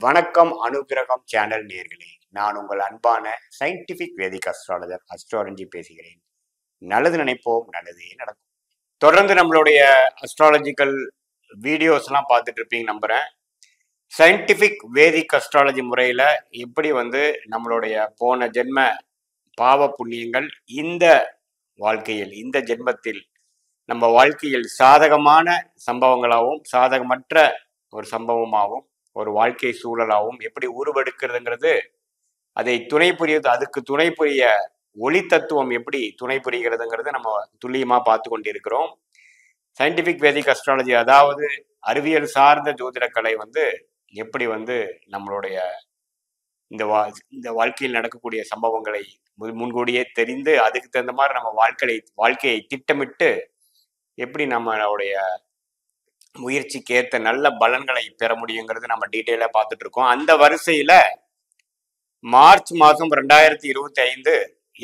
வணக்கம் அனுகிரகம் சேனல் நேர்களே, நான் உங்கள் அன்பான சயின்டிபிக் வேதிக் அஸ்ட்ராலஜர் அஸ்ட்ராலஜி பேசுகிறேன். நல்லது நினைப்போம், நல்லதே நடக்கும். தொடர்ந்து நம்மளுடைய அஸ்ட்ராலஜிக்கல் வீடியோஸ் எல்லாம் பார்த்துட்டு இருப்பீங்க நம்புறேன். சயின்டிபிக் வேதிக் அஸ்ட்ராலஜி முறையில எப்படி நம்மளுடைய போன ஜென்ம பாவ புண்ணியங்கள் இந்த வாழ்க்கையில் இந்த ஜென்மத்தில் நம்ம வாழ்க்கையில் சாதகமான சம்பவங்களாகவும் சாதகமற்ற ஒரு சம்பவமாகவும் ஒரு வாழ்க்கை சூழலாகவும் எப்படி உருவெடுக்கிறதுங்கிறது, அதை துணை புரியுது, அதுக்கு துணை புரிய ஒளி தத்துவம் எப்படி துணை புரிகிறதுங்கிறது நம்ம துல்லியமா பார்த்து கொண்டிருக்கிறோம். சயின்டிபிக் வேதிக் அஸ்ட்ராலஜி, அதாவது அறிவியல் சார்ந்த ஜோதிடக்கலை எப்படி நம்மளுடைய இந்த வாழ்க்கையில் நடக்கக்கூடிய சம்பவங்களை முன்கூடியே தெரிந்து அதுக்கு தகுந்த மாதிரி நம்ம வாழ்க்கையை திட்டமிட்டு எப்படி நம்மளுடைய முயற்சிக்கு ஏற்ற நல்ல பலன்களை பெற முடியுங்கிறது நம்ம டீட்டெயிலா பார்த்துட்டு இருக்கோம். அந்த வரிசையில மார்ச் மாதம் 2025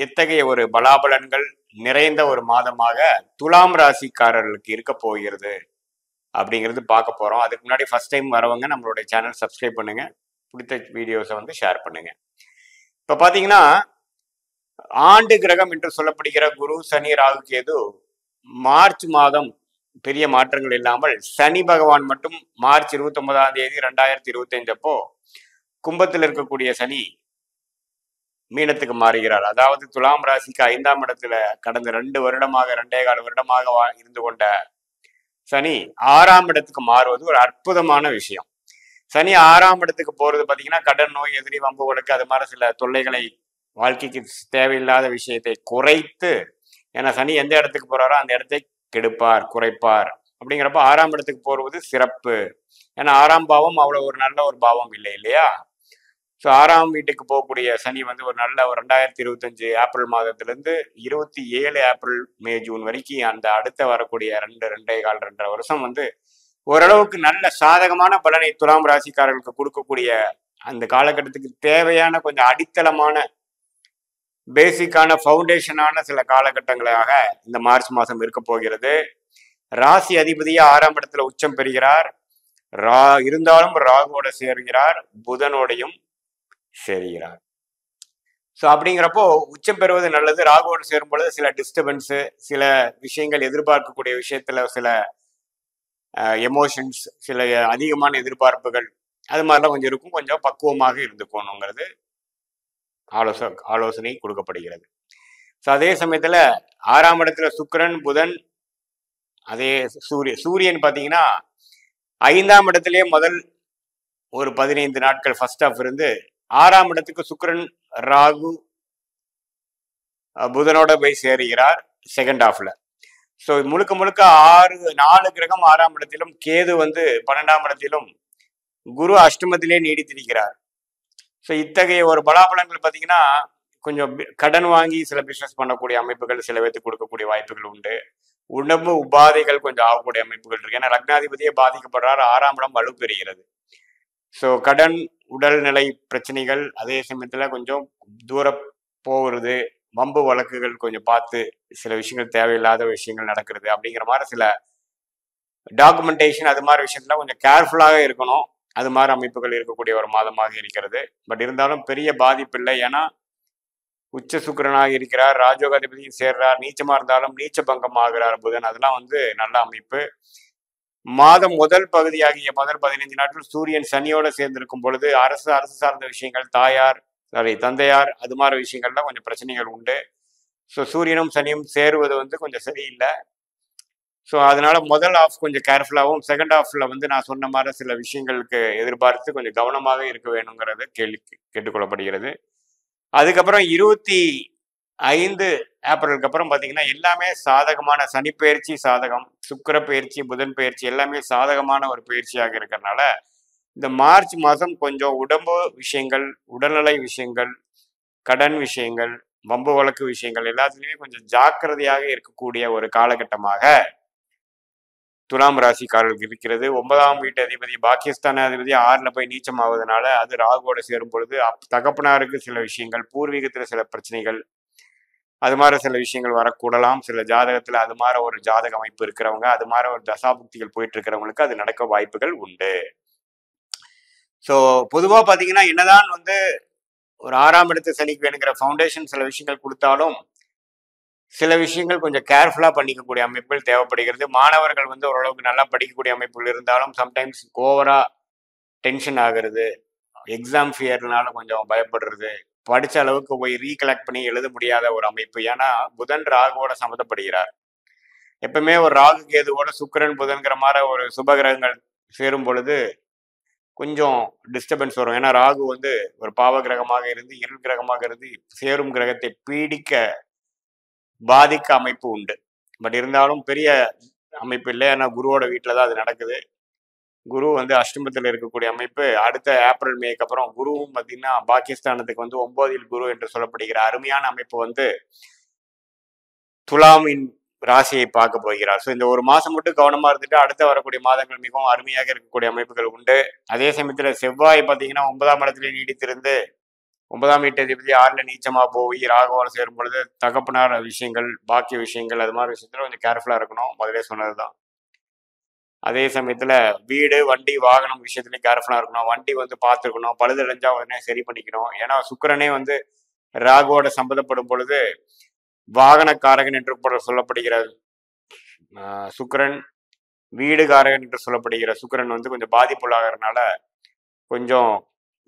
எத்தகைய ஒரு பலாபலன்கள் நிறைந்த ஒரு மாதமாக துலாம் ராசிக்காரர்களுக்கு இருக்க போகிறது அப்படிங்கிறது பார்க்க போறோம். அதுக்கு முன்னாடி ஃபர்ஸ்ட் டைம் வரவங்க நம்மளுடைய சேனல் சப்ஸ்கிரைப் பண்ணுங்க, பிடித்த வீடியோஸை ஷேர் பண்ணுங்க. இப்ப பாத்தீங்கன்னா, ஆண்டு கிரகம் என்று சொல்லப்படுகிற குரு, சனி, ராகு, கேது மார்ச் மாதம் பெரிய மாற்றங்கள் இல்லாமல் சனி பகவான் மட்டும் மார்ச் 29ஆம் தேதி 2025 அப்போ கும்பத்தில் இருக்கக்கூடிய சனி மீனத்துக்கு மாறுகிறார். அதாவது துலாம் ராசிக்கு 5ஆம் இடத்துல கடந்த 2 வருடமாக 2.25 வருடமாக இருந்து கொண்ட சனி 6ஆம் இடத்துக்கு மாறுவது ஒரு அற்புதமான விஷயம். சனி 6ஆம் இடத்துக்கு போறது பாத்தீங்கன்னா, கடன், நோய், எதிரி, வம்பு வழக்கு, அது மாதிரி சில தொல்லைகளை, வாழ்க்கைக்கு தேவையில்லாத விஷயத்தை குறைத்து, ஏன்னா சனி எந்த இடத்துக்கு போறாரோ அந்த இடத்தை கெடுப்பார், குறைப்பார். அப்படிங்கிறப்ப 6ஆம் இடத்துக்கு போறது சிறப்பு. ஏன்னா 6ஆம் பாவம் அவ்வளவு ஒரு நல்ல ஒரு பாவம் இல்லை இல்லையா? ஸோ 6ஆம் வீட்டுக்கு போகக்கூடிய சனி ஒரு நல்ல ஒரு 2025 ஏப்ரல் மாதத்திலிருந்து 27 ஏப்ரல், மே, ஜூன் வரைக்கும் அந்த அடுத்த வரக்கூடிய 2.25 வருஷம் ஓரளவுக்கு நல்ல சாதகமான பலனை துலாம் ராசிக்காரர்களுக்கு கொடுக்கக்கூடிய அந்த காலகட்டத்துக்கு தேவையான கொஞ்சம் அடித்தளமான பேசிக்கான ஃபவுண்டேஷனான சில காலகட்டங்களாக இந்த மார்ச் மாதம் இருக்க போகிறது. ராசி அதிபதியா 6ஆம் இடத்துல உச்சம் பெறுகிறார். இருந்தாலும் ராகுவோட சேர்கிறார், புதனோடையும் சேர்கிறார். ஸோ அப்படிங்கிறப்போ உச்சம் பெறுவது நல்லது. ராகுவோடு சேரும் பொழுது சில டிஸ்டர்பன்ஸு, சில விஷயங்கள், எதிர்பார்க்கக்கூடிய விஷயத்துல சில எமோஷன்ஸ், சில அதிகமான எதிர்பார்ப்புகள், அது மாதிரிலாம் கொஞ்சம் இருக்கும். கொஞ்சம் பக்குவமாக இருந்துக்கணுங்கிறது ஆலோசனை கொடுக்கப்படுகிறது. ஸோ அதே சமயத்துல 6ஆம் இடத்துல சுக்கிரன், புதன், அதே சூரியன் பார்த்தீங்கன்னா 5ஆம் இடத்திலே முதல் ஒரு 15 நாட்கள் ஃபர்ஸ்ட் ஆஃப் இருந்து 6ஆம் இடத்துக்கு சுக்கிரன், ராகு, புதனோட போய் சேருகிறார் செகண்ட் ஹாஃப்ல. ஸோ முழுக்க முழுக்க 4 கிரகம் 6ஆம் இடத்திலும், கேது 12ஆம் இடத்திலும், குரு அஷ்டமத்திலே நீடித்திருக்கிறார். ஸோ இத்தகைய ஒரு பலாபலங்கள் பார்த்தீங்கன்னா, கொஞ்சம் கடன் வாங்கி சில பிஸ்னஸ் பண்ணக்கூடிய அமைப்புகள் சில பேருக்கு கொடுக்கக்கூடிய வாய்ப்புகள் உண்டு. உடம்பு உபாதைகள் கொஞ்சம் ஆகக்கூடிய அமைப்புகள் இருக்கு. ஏன்னா லக்னாதிபதியே பாதிக்கப்படுறார், 6ஆம் இடம் வலுப்பெறுகிறது. ஸோ கடன், உடல்நிலை பிரச்சனைகள், அதே சமயத்தில் கொஞ்சம் தூரம் போகிறது, வம்பு வழக்குகள் கொஞ்சம் பார்த்து சில விஷயங்கள், தேவையில்லாத விஷயங்கள் நடக்கிறது அப்படிங்கிற மாதிரி சில டாக்குமெண்டேஷன், அது மாதிரி விஷயத்துல கொஞ்சம் கேர்ஃபுல்லாக இருக்கணும். அது மாதிரி அமைப்புகள் இருக்கக்கூடிய ஒரு மாதமாக இருக்கிறது. பட் இருந்தாலும் பெரிய பாதிப்பு இல்லை. ஏன்னா உச்ச சுக்கிரனாக இருக்கிறார், ராஜோகாதிபதியும் சேர்றார், நீச்சமா இருந்தாலும் நீச்ச பங்கம் ஆகிறார் புதன். அதெல்லாம் நல்ல அமைப்பு. மாதம் முதல் பகுதியாகிய முதல் 15 நாட்கள் சூரியன் சனியோட சேர்ந்திருக்கும் பொழுது அரசு சார்ந்த விஷயங்கள், தந்தையார், அது மாதிரி விஷயங்கள்லாம் கொஞ்சம் பிரச்சனைகள் உண்டு. ஸோ சூரியனும் சனியும் சேருவது கொஞ்சம் சரியில்லை. ஸோ அதனால முதல் ஆஃப் கொஞ்சம் கேர்ஃபுல்லாகவும், செகண்ட் ஹாஃப்ல நான் சொன்ன மாதிரி சில விஷயங்களுக்கு எதிர்பார்த்து கொஞ்சம் கவனமாக இருக்க வேணுங்கிறது கேட்டுக்கொள்ளப்படுகிறது. அதுக்கப்புறம் 25 ஏப்ரலுக்கு அப்புறம் பார்த்தீங்கன்னா எல்லாமே சாதகமான, சனி பயிற்சி சாதகம், சுக்கிர பயிற்சி, புதன் பயிற்சி எல்லாமே சாதகமான ஒரு பயிற்சியாக இருக்கிறதுனால இந்த மார்ச் மாதம் கொஞ்சம் உடம்பு விஷயங்கள், உடல்நிலை விஷயங்கள், கடன் விஷயங்கள், வம்பு வழக்கு விஷயங்கள் எல்லாத்துலேயுமே கொஞ்சம் ஜாக்கிரதையாக இருக்கக்கூடிய ஒரு காலகட்டமாக துலாம் ராசிக்காரர்களுக்கு இருக்கிறது. 9ஆம் வீட்டு அதிபதி, பாகிஸ்தான் அதிபதி 6ல் போய் நீச்சம் ஆவதனால அது ராகுவோட சேரும் பொழுது தகப்பனாருக்கு சில விஷயங்கள், பூர்வீகத்துல சில பிரச்சனைகள், அது மாதிரி சில விஷயங்கள் வரக்கூடலாம். சில ஜாதகத்துல அது மாதிரி ஒரு ஜாதக அமைப்பு இருக்கிறவங்க, அது மாதிரி ஒரு தசாபுக்திகள் போயிட்டு இருக்கிறவங்களுக்கு அது நடக்க வாய்ப்புகள் உண்டு. ஸோ பொதுவாக பார்த்தீங்கன்னா என்னதான் வந்து ஒரு 6ஆம் இடத்து சனிக்கு வேணுங்கிற ஃபவுண்டேஷன் சில விஷயங்கள் கொடுத்தாலும் சில விஷயங்கள் கொஞ்சம் கேர்ஃபுல்லாக பண்ணிக்கக்கூடிய அமைப்புகள் தேவைப்படுகிறது. மாணவர்கள் வந்து ஓரளவுக்கு நல்லா படிக்கக்கூடிய அமைப்புகள் இருந்தாலும் சம்டைம்ஸ் ஓவரா டென்ஷன் ஆகுறது, எக்ஸாம் ஃபியர்னால கொஞ்சம் பயப்படுறது, படிச்ச அளவுக்கு போய் ரீகலெக்ட் பண்ணி எழுத முடியாத ஒரு அமைப்பு. ஏன்னா புதன் ராகுவோட சம்மந்தப்படுகிறார். எப்பவுமே ஒரு ராகு கேதுவோட சுக்கிரன் புதன்கிற மாதிரி ஒரு சுபகிரகங்கள் சேரும் பொழுது கொஞ்சம் டிஸ்டர்பன்ஸ் வரும். ஏன்னா ராகு வந்து ஒரு பாவ கிரகமாக இருந்து இருள் கிரகமாக இருந்து சேரும் கிரகத்தை பீடிக்க பாதிக்க அமைப்பு உண்டு. பட் இருந்தாலும் பெரிய அமைப்பு இல்லை. ஏன்னா குருவோட வீட்டில் தான் அது நடக்குது. குரு வந்து அஷ்டமத்தில் இருக்கக்கூடிய அமைப்பு. அடுத்த ஏப்ரல் மேக்கு அப்புறம் குருவும் பார்த்தீங்கன்னா பாகிஸ்தானத்துக்கு வந்து 9ல் குரு என்று சொல்லப்படுகிற அருமையான அமைப்பு வந்து துலாமின் ராசியை பார்க்க போகிறார். ஸோ இந்த ஒரு மாசம் மட்டும் கவனமா இருந்துட்டு அடுத்த வரக்கூடிய மாதங்கள் மிகவும் அருமையாக இருக்கக்கூடிய அமைப்புகள் உண்டு. அதே சமயத்தில் செவ்வாய் பார்த்தீங்கன்னா 9ஆம் இடத்துல நீடித்திருந்து 9ஆம் வீட்டதிபதி 6ல் நீச்சமா போய் ராகுவோட சேரும் பொழுது தகப்பனார் விஷயங்கள், பாக்கிய விஷயங்கள், அது மாதிரி விஷயத்துல கொஞ்சம் கேர்ஃபுல்லா இருக்கணும். முதலே சொன்னதுதான். அதே சமயத்துல வீடு, வண்டி, வாகனம் விஷயத்துலயும் கேர்ஃபுல்லா இருக்கணும். வண்டி வந்து பார்த்துக்கணும், பழுதடைஞ்சா உடனே சரி பண்ணிக்கணும். ஏன்னா சுக்கிரனே வந்து ராகுவோட சம்மந்தப்படும் பொழுது வாகனக்காரகன் என்று சொல்லப்படுகிற சுக்கிரன், வீடுகாரகன் என்று சொல்லப்படுகிற சுக்கிரன் வந்து கொஞ்சம் பாதிப்புள்ளாகிறதுனால கொஞ்சம்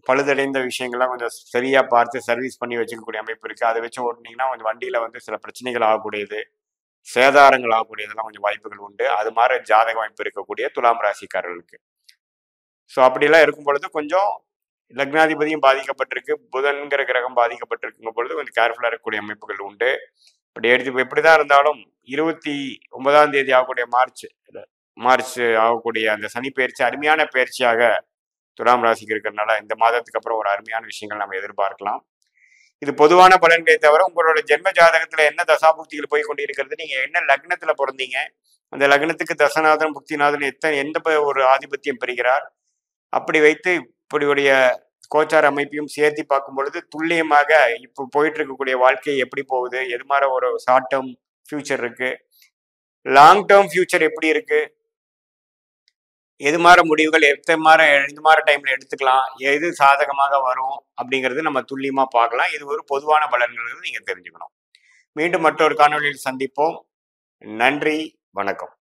பழுதடைந்த விஷயங்கள்லாம் கொஞ்சம் சரியா பார்த்து சர்வீஸ் பண்ணி வச்சுக்கக்கூடிய அமைப்பு இருக்கு. அதை வச்சு ஓட்டுனீங்கன்னா கொஞ்சம் வண்டியில வந்து சில பிரச்சனைகள் ஆகக்கூடியது, சேதாரங்கள் ஆகக்கூடியதெல்லாம் கொஞ்சம் வாய்ப்புகள் உண்டு. அது மாதிரி ஜாதக வாய்ப்பு இருக்கக்கூடிய துலாம் ராசிக்காரர்களுக்கு. ஸோ அப்படியெல்லாம் இருக்கும் பொழுது கொஞ்சம் லக்னாதிபதியும் பாதிக்கப்பட்டிருக்கு, புதன்கிற கிரகம் பாதிக்கப்பட்டிருக்கும் பொழுது கொஞ்சம் கேர்ஃபுல்லாக இருக்கக்கூடிய அமைப்புகள் உண்டு. பட் எடுத்து எப்படிதான் இருந்தாலும் 29ஆம் தேதி ஆகக்கூடிய மார்ச் ஆகக்கூடிய அந்த சனி பயிற்சி அருமையான பயிற்சியாக துலாம் ராசிக்கு இருக்கிறதுனால இந்த மாதத்துக்கு அப்புறம் ஒரு அருமையான விஷயங்கள் நம்ம எதிர்பார்க்கலாம். இது பொதுவான பலன்களை தவிர உங்களோட ஜென்ம ஜாதகத்துல என்ன தசாபுக்திகள் போய் கொண்டிருக்கிறது, நீங்க என்ன லக்னத்துல பிறந்தீங்க, அந்த லக்னத்துக்கு தசநாதன் புக்திநாதன் எந்த ஒரு ஆதிபத்தியம் பெறுகிறார், அப்படி வைத்து இப்படியுடைய கோச்சார அமைப்பையும் சேர்த்து பார்க்கும் பொழுது துல்லியமாக இப்போ போயிட்டு இருக்கக்கூடிய வாழ்க்கை எப்படி போகுது, எது மாதிரி ஒரு ஷார்ட் டேர்ம் ஃபியூச்சர் இருக்கு, லாங் டேர்ம் ஃபியூச்சர் எப்படி இருக்கு, எது மாதிரி முடிவுகள் எந்த மாதிரி டைம்ல எடுத்துக்கலாம், எது சாதகமாக வரும் அப்படிங்கிறது நம்ம துல்லியமா பார்க்கலாம். இது ஒரு பொதுவான பலன்கள் நீங்க தெரிஞ்சுக்கணும். மீண்டும் மற்றொரு காணொலியில் சந்திப்போம். நன்றி, வணக்கம்.